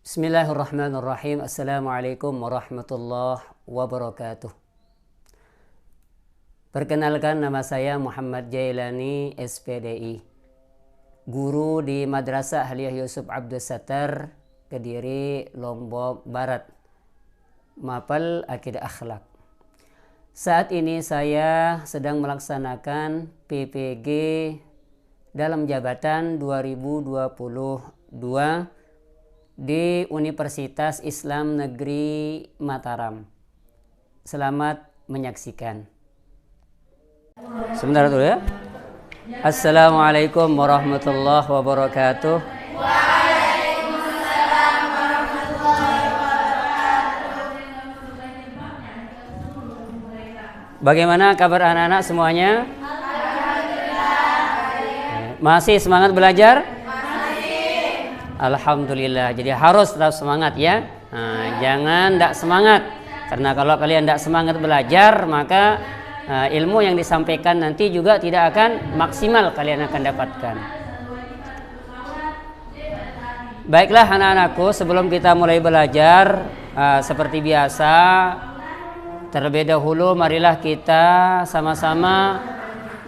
Bismillahirrahmanirrahim. Assalamualaikum warahmatullahi wabarakatuh. Perkenalkan, nama saya Muhammad Jailani, SPDI, guru di Madrasah Aliyah Yusuf Abdul Sattar, Kediri, Lombok Barat, Mapel Akidah Akhlak. Saat ini saya sedang melaksanakan PPG dalam jabatan 2022 di Universitas Islam Negeri Mataram. Selamat menyaksikan. Sebentar dulu ya. Assalamualaikum warahmatullahi wabarakatuh. Waalaikumsalam warahmatullahi wabarakatuh. Bagaimana kabar anak-anak semuanya? Alhamdulillah. Masih semangat belajar? Alhamdulillah. Jadi harus tetap semangat ya. Jangan tidak semangat, karena kalau kalian tidak semangat belajar, maka ilmu yang disampaikan nanti juga tidak akan maksimal kalian akan dapatkan. Baiklah anak-anakku, sebelum kita mulai belajar, seperti biasa, terlebih dahulu marilah kita sama-sama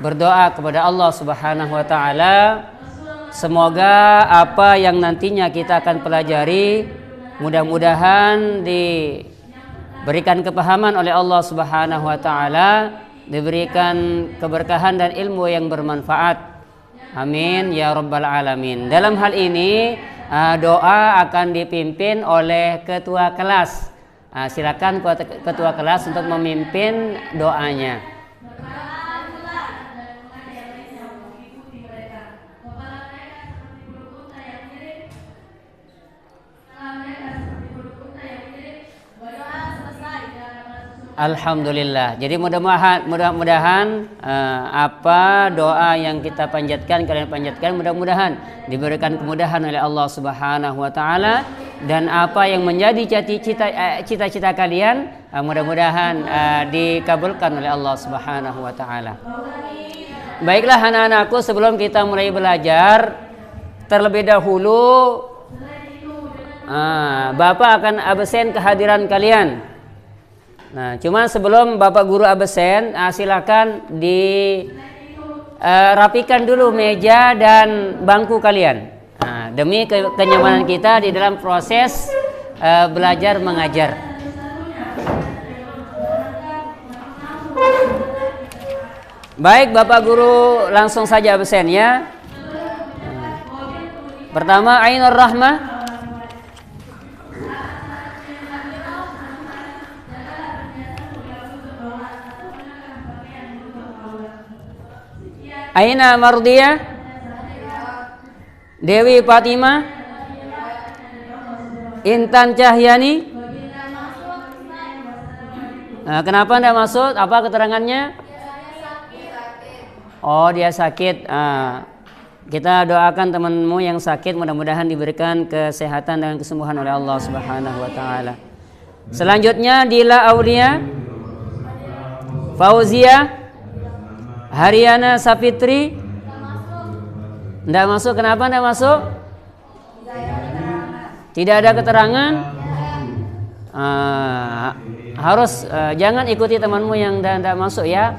berdoa kepada Allah Subhanahu wa taala. Semoga apa yang nantinya kita akan pelajari mudah-mudahan diberikan kepahaman oleh Allah Subhanahu wa taala, diberikan keberkahan dan ilmu yang bermanfaat. Amin ya rabbal alamin. Dalam hal ini doa akan dipimpin oleh ketua kelas. Silakan ketua kelas untuk memimpin doanya. Alhamdulillah. Jadi mudah-mudahan apa doa yang kita panjatkan, kalian panjatkan, mudah-mudahan diberikan kemudahan oleh Allah Subhanahu wa taala, dan apa yang menjadi cita-cita kalian mudah-mudahan dikabulkan oleh Allah Subhanahu wa taala. Baiklah anak-anakku, sebelum kita mulai belajar, terlebih dahulu Bapak akan absen kehadiran kalian. Nah, cuma sebelum Bapak Guru absen, silakan dirapikan dulu meja dan bangku kalian. Demi kenyamanan kita di dalam proses belajar mengajar. Baik, Bapak Guru langsung saja absen ya. Pertama, Ainur Rahmah. Aina Mardiyah, Dewi Fatimah, Intan Cahyani. Kenapa tidak masuk? Apa keterangannya? Oh, dia sakit. Kita doakan temanmu yang sakit, mudah-mudahan diberikan kesehatan dan kesembuhan oleh Allah Subhanahu wa taala. Selanjutnya Dila Aulia, Fauzia, Haryana Sapitri. Tidak masuk. Kenapa tidak masuk? Tidak ada keterangan. Harus jangan ikuti temanmu yang tidak masuk ya.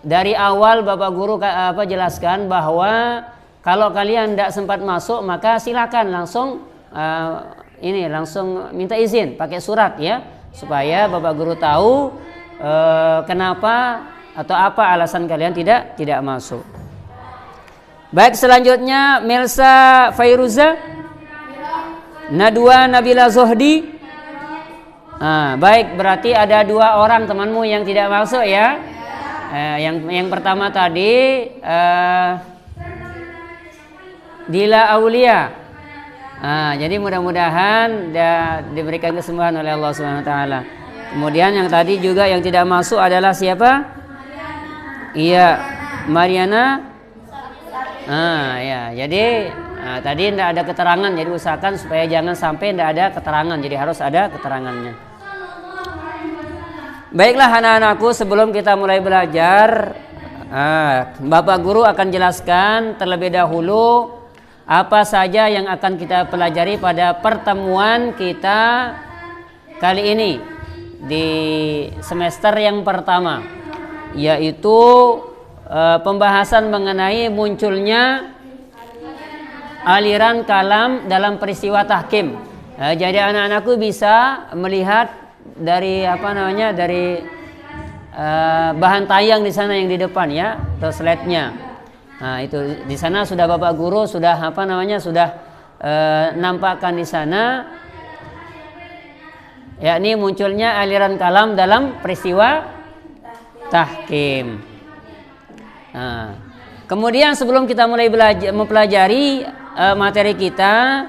Dari awal Bapak Guru jelaskan bahwa kalau kalian tidak sempat masuk, maka silakan langsung langsung minta izin pakai surat ya, supaya Bapak Guru tahu kenapa atau apa alasan kalian tidak masuk. Baik, selanjutnya Melsa Fairuza, Nadwa Nabila Zohdi. Baik, berarti ada 2 orang temanmu yang tidak masuk ya. Yang pertama tadi Dila Aulia. Jadi mudah-mudahan diberikan kesembuhan oleh Allah Subhanahu wa taala. Kemudian yang tadi juga yang tidak masuk adalah siapa? Iya, Mariana. Ya. Jadi tadi tidak ada keterangan, jadi usahakan supaya jangan sampai tidak ada keterangan. Jadi harus ada keterangannya. Baiklah anak-anakku, sebelum kita mulai belajar, Bapak Guru akan jelaskan terlebih dahulu apa saja yang akan kita pelajari pada pertemuan kita kali ini di semester yang pertama, yaitu pembahasan mengenai munculnya aliran kalam dalam peristiwa tahkim. Jadi anak-anakku bisa melihat dari dari bahan tayang di sana yang di depan ya, atau slide-nya. Nah, itu di sana sudah Bapak Guru sudah sudah nampakkan di sana, yakni munculnya aliran kalam dalam peristiwa tahkim. Nah, kemudian sebelum kita mulai mempelajari materi kita,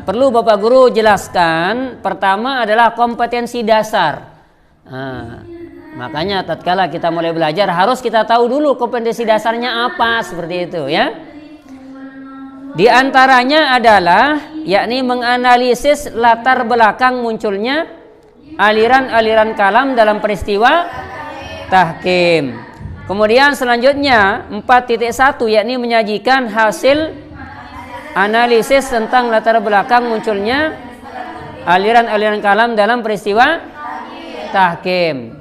perlu Bapak Guru jelaskan. Pertama adalah kompetensi dasar. Makanya tatkala kita mulai belajar harus kita tahu dulu kompetensi dasarnya apa, seperti itu ya. Di antaranya adalah yakni menganalisis latar belakang munculnya aliran-aliran kalam dalam peristiwa tahkim. Kemudian selanjutnya 4.1 yakni menyajikan hasil analisis tentang latar belakang munculnya aliran-aliran kalam dalam peristiwa tahkim.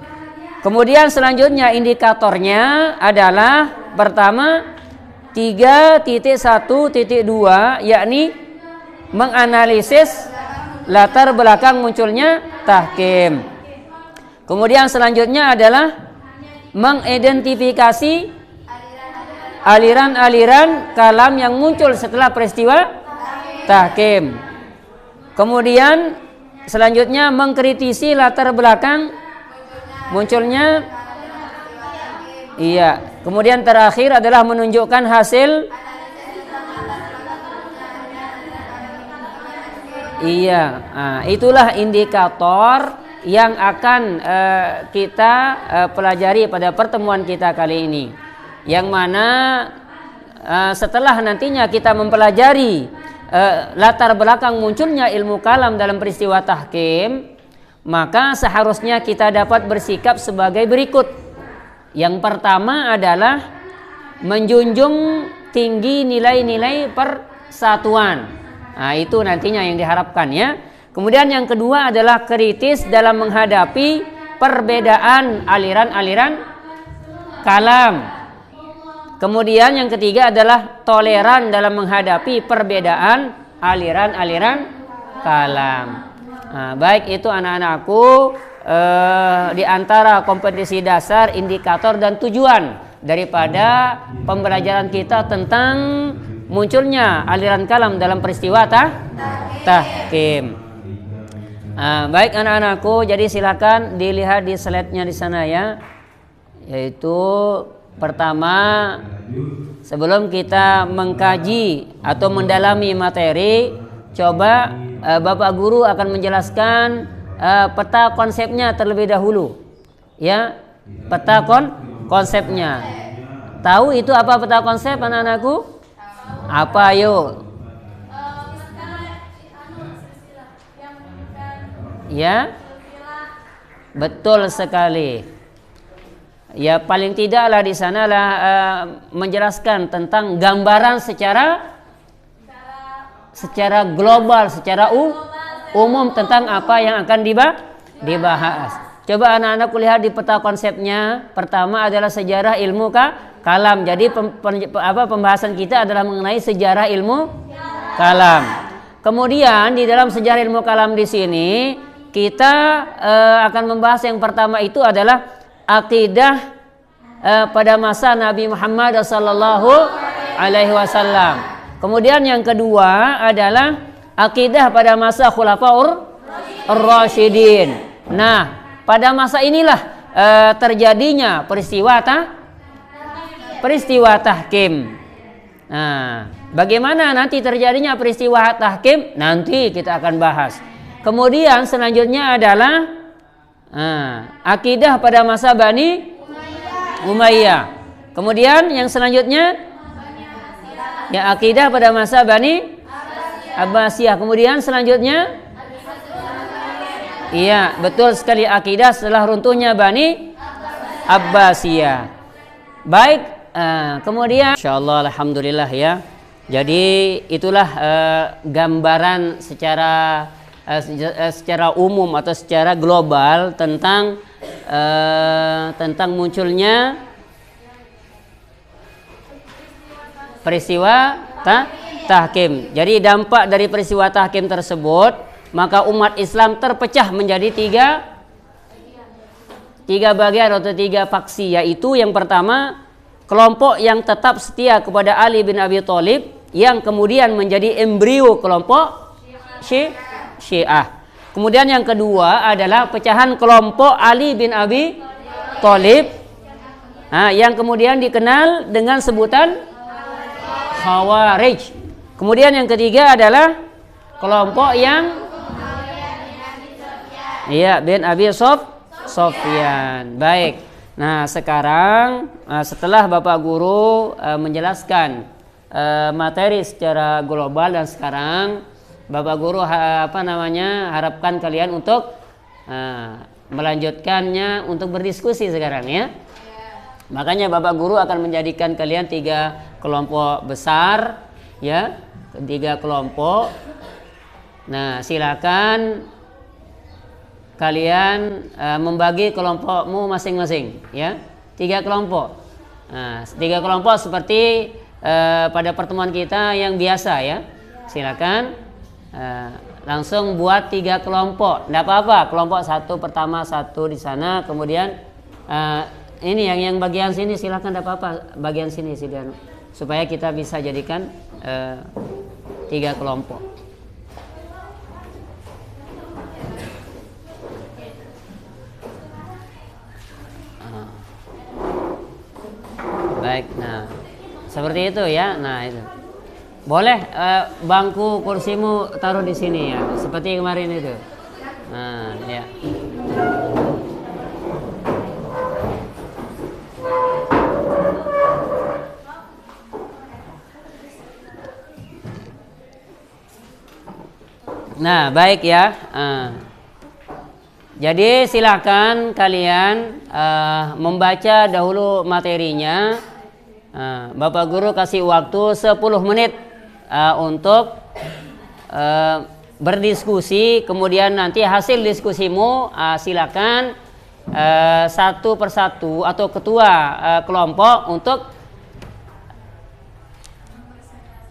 Kemudian selanjutnya indikatornya adalah pertama 3.1.2 yakni menganalisis latar belakang munculnya tahkim. Kemudian selanjutnya adalah mengidentifikasi aliran-aliran kalam yang muncul setelah peristiwa tahkim. Kemudian selanjutnya mengkritisi latar belakang munculnya kemudian terakhir adalah menunjukkan hasil itulah indikator yang akan kita pelajari pada pertemuan kita kali ini, yang mana setelah nantinya kita mempelajari latar belakang munculnya ilmu kalam dalam peristiwa tahkim, maka seharusnya kita dapat bersikap sebagai berikut. Yang pertama adalah menjunjung tinggi nilai-nilai persatuan. Nah, itu nantinya yang diharapkan ya. Kemudian yang kedua adalah kritis dalam menghadapi perbedaan aliran-aliran kalam. Kemudian yang ketiga adalah toleran dalam menghadapi perbedaan aliran-aliran kalam. Nah, baik itu anak-anakku, di antara kompetensi dasar, indikator dan tujuan daripada pembelajaran kita tentang munculnya aliran kalam dalam peristiwa tahkim. Baik anak-anakku, jadi silakan dilihat di slide-nya di sana ya. Yaitu pertama, sebelum kita mengkaji atau mendalami materi, coba Bapak Guru akan menjelaskan peta konsepnya terlebih dahulu. Ya, peta konsepnya. Tahu itu apa peta konsep anak-anakku? Apa yuk? Ya, betul sekali. Ya, paling tidaklah di sanalah menjelaskan tentang gambaran secara global, secara umum tentang apa yang akan dibahas. Coba anak-anak lihat di peta konsepnya. Pertama adalah sejarah ilmu kalam. Jadi pembahasan kita adalah mengenai sejarah ilmu kalam. Kemudian di dalam sejarah ilmu kalam di sini kita akan membahas yang pertama itu adalah akidah pada masa Nabi Muhammad SAW. Kemudian yang kedua adalah akidah pada masa Khulafaur Ar-Rasyidin. Nah, pada masa inilah terjadinya peristiwa tahkim. Nah, bagaimana nanti terjadinya peristiwa tahkim? Nanti kita akan bahas. Kemudian selanjutnya adalah akidah pada masa Bani Umayyah. Kemudian yang selanjutnya ya akidah pada masa Bani Abbasiyah. Kemudian selanjutnya iya, betul sekali, akidah setelah runtuhnya Bani Abbasiyah. Baik, kemudian insyaallah alhamdulillah ya. Jadi itulah gambaran secara umum atau secara global tentang munculnya peristiwa tahkim. Jadi dampak dari peristiwa tahkim tersebut, maka umat Islam terpecah menjadi tiga bagian atau tiga faksi, yaitu yang pertama kelompok yang tetap setia kepada Ali bin Abi Thalib, yang kemudian menjadi embrio kelompok Syiah. Kemudian yang kedua adalah pecahan kelompok Ali bin Abi Thalib, yang kemudian dikenal dengan sebutan Khawarij. Kemudian yang ketiga adalah kelompok yang bin Abi Sofyan. Baik. Nah, sekarang setelah Bapak Guru menjelaskan materi secara global, dan sekarang Bapak Guru harapkan kalian untuk melanjutkannya untuk berdiskusi sekarang ya. Makanya Bapak Guru akan menjadikan kalian 3 kelompok besar ya, 3 kelompok. Nah, silakan kalian membagi kelompokmu masing-masing ya, 3 kelompok. Nah, 3 kelompok seperti pada pertemuan kita yang biasa ya. Silakan langsung buat 3 kelompok. Tidak apa-apa, kelompok satu pertama, satu di sana, kemudian ini yang bagian sini silakan, tidak apa-apa, bagian sini supaya kita bisa jadikan 3 kelompok. Baik, nah seperti itu ya. Nah itu boleh bangku kursimu taruh di sini ya, seperti kemarin itu. Nah ya. Nah baik ya. Jadi silakan kalian membaca dahulu materinya. Bapak Guru kasih waktu 10 menit untuk berdiskusi. Kemudian nanti hasil diskusimu silakan satu persatu atau ketua kelompok untuk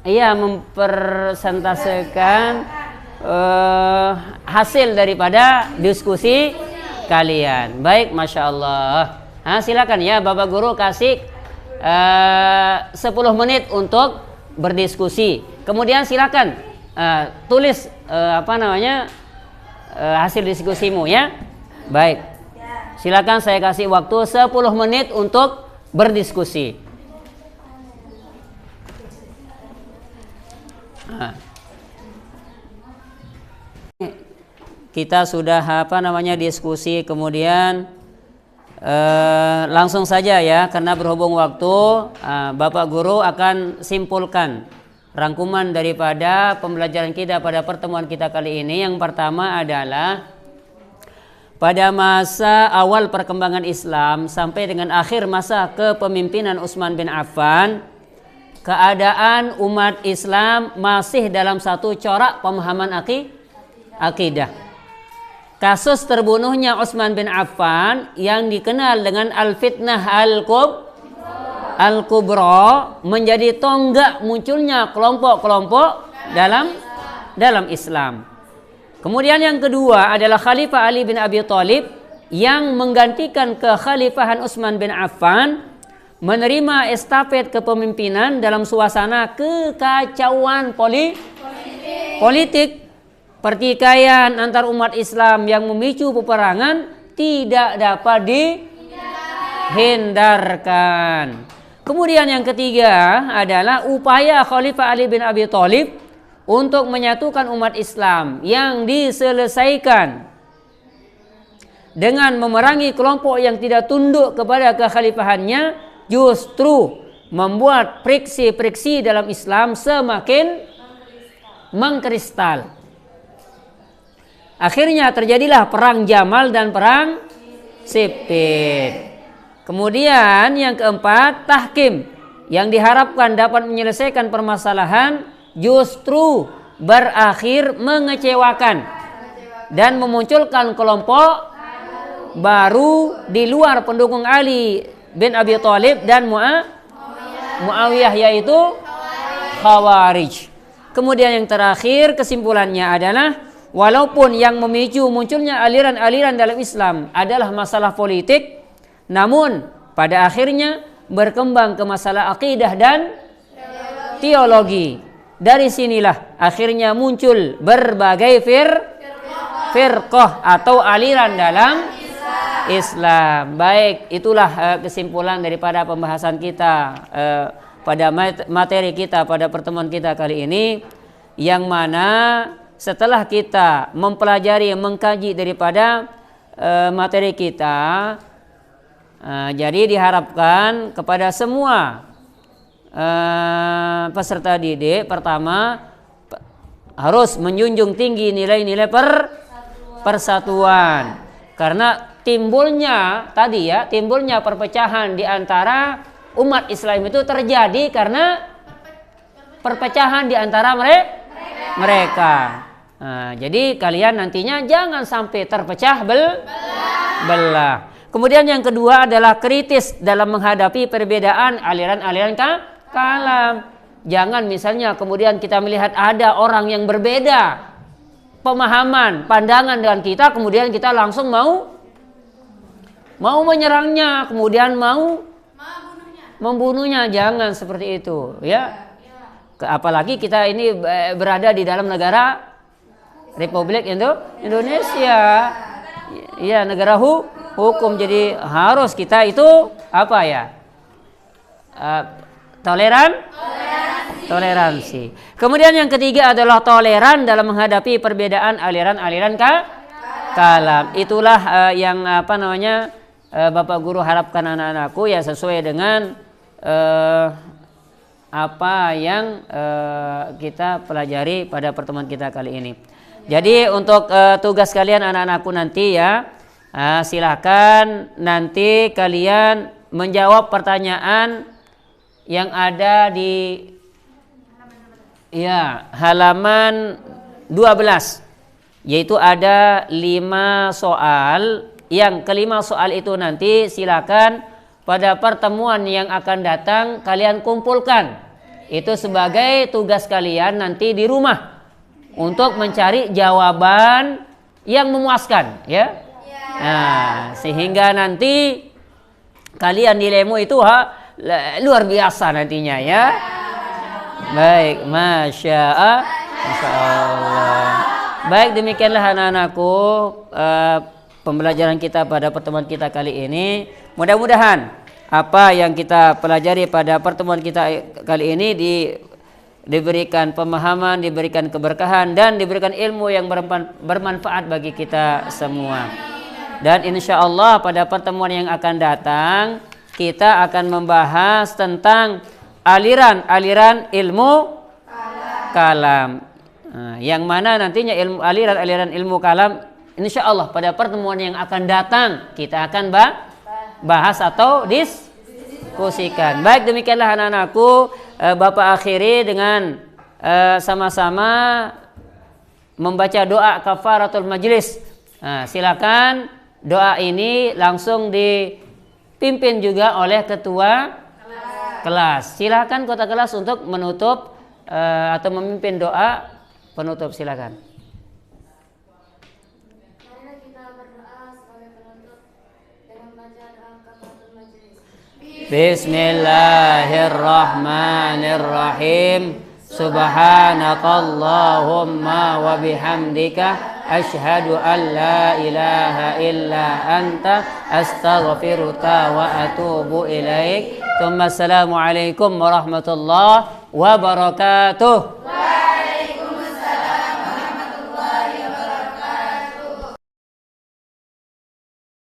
mempresentasikan hasil daripada diskusi kalian. Baik, Masya Allah. Silakan ya, Bapak Guru kasih 10 menit untuk berdiskusi. Kemudian silakan tulis hasil diskusimu ya. Baik. Silakan, saya kasih waktu 10 menit untuk berdiskusi. Kita sudah diskusi, kemudian langsung saja ya, karena berhubung waktu, Bapak Guru akan simpulkan rangkuman daripada pembelajaran kita pada pertemuan kita kali ini. Yang pertama adalah pada masa awal perkembangan Islam sampai dengan akhir masa kepemimpinan Utsman bin Affan, keadaan umat Islam masih dalam satu corak pemahaman akidah. Kasus terbunuhnya Utsman bin Affan yang dikenal dengan Al-Fitnah Al-Kubra menjadi tonggak munculnya kelompok-kelompok dalam Islam. Kemudian yang kedua adalah Khalifah Ali bin Abi Thalib yang menggantikan kekhalifahan Utsman bin Affan, menerima estafet kepemimpinan dalam suasana kekacauan politik. Pertikaian antar umat Islam yang memicu peperangan tidak dapat dihindarkan. Kemudian yang ketiga adalah upaya Khalifah Ali bin Abi Thalib untuk menyatukan umat Islam yang diselesaikan dengan memerangi kelompok yang tidak tunduk kepada kekhalifahannya, justru membuat friksi-friksi dalam Islam semakin mengkristal. Akhirnya terjadilah perang Jamal dan perang Siffin. Kemudian yang keempat, tahkim yang diharapkan dapat menyelesaikan permasalahan justru berakhir mengecewakan dan memunculkan kelompok baru di luar pendukung Ali bin Abi Thalib dan Muawiyah, yaitu Khawarij. Kemudian yang terakhir kesimpulannya adalah walaupun yang memicu munculnya aliran-aliran dalam Islam adalah masalah politik, namun pada akhirnya berkembang ke masalah akidah dan teologi. Dari sinilah akhirnya muncul berbagai firqah atau aliran dalam Islam. Baik, itulah kesimpulan daripada pembahasan kita pada materi kita pada pertemuan kita kali ini, yang mana setelah kita mempelajari, mengkaji daripada materi kita, jadi diharapkan kepada semua peserta didik, pertama harus menjunjung tinggi nilai-nilai persatuan, karena timbulnya perpecahan di antara umat Islam itu terjadi karena perpecahan di antara mereka. Nah, jadi kalian nantinya jangan sampai terpecah belah. Kemudian yang kedua adalah kritis dalam menghadapi perbedaan aliran-aliran kalam. Jangan misalnya kemudian kita melihat ada orang yang berbeda pemahaman, pandangan dengan kita, kemudian kita langsung mau menyerangnya, kemudian mau membunuhnya. Jangan seperti itu, ya. Apalagi kita ini berada di dalam negara Republik Indonesia, ya, negara hukum. Jadi harus kita itu toleransi. Kemudian yang ketiga adalah toleran dalam menghadapi perbedaan aliran-aliran kalam. Itulah yang Bapak Guru harapkan anak-anakku, ya, sesuai dengan apa yang kita pelajari pada pertemuan kita kali ini. Jadi untuk tugas kalian anak-anakku nanti, ya, silakan nanti kalian menjawab pertanyaan yang ada di halaman 12, yaitu ada 5 soal. Yang kelima soal itu nanti silakan pada pertemuan yang akan datang kalian kumpulkan. Itu sebagai tugas kalian nanti di rumah untuk mencari jawaban yang memuaskan, ya. Nah, sehingga nanti kalian nilaimu itu luar biasa nantinya, ya. Baik, Masya Allah. Baik, demikianlah anak-anakku pembelajaran kita pada pertemuan kita kali ini. Mudah-mudahan apa yang kita pelajari pada pertemuan kita kali ini diberikan pemahaman, diberikan keberkahan, dan diberikan ilmu yang bermanfaat bagi kita semua. Dan insya Allah pada pertemuan yang akan datang kita akan membahas tentang aliran-aliran ilmu kalam. Nah, yang mana nantinya aliran-aliran ilmu kalam insya Allah pada pertemuan yang akan datang kita akan bahas atau diskusikan. Baik, demikianlah anak-anakku, Bapak akhiri dengan sama-sama membaca doa kafaratul majlis. Nah, silakan doa ini langsung dipimpin juga oleh ketua kelas. Silakan kota kelas untuk menutup atau memimpin doa penutup, silakan. Bismillahirrahmanirrahim. Subhanakallahumma wa bihamdika asyhadu an la ilaha illa anta astaghfiruka wa atubu ilaik. Assalamualaikum warahmatullahi wabarakatuh.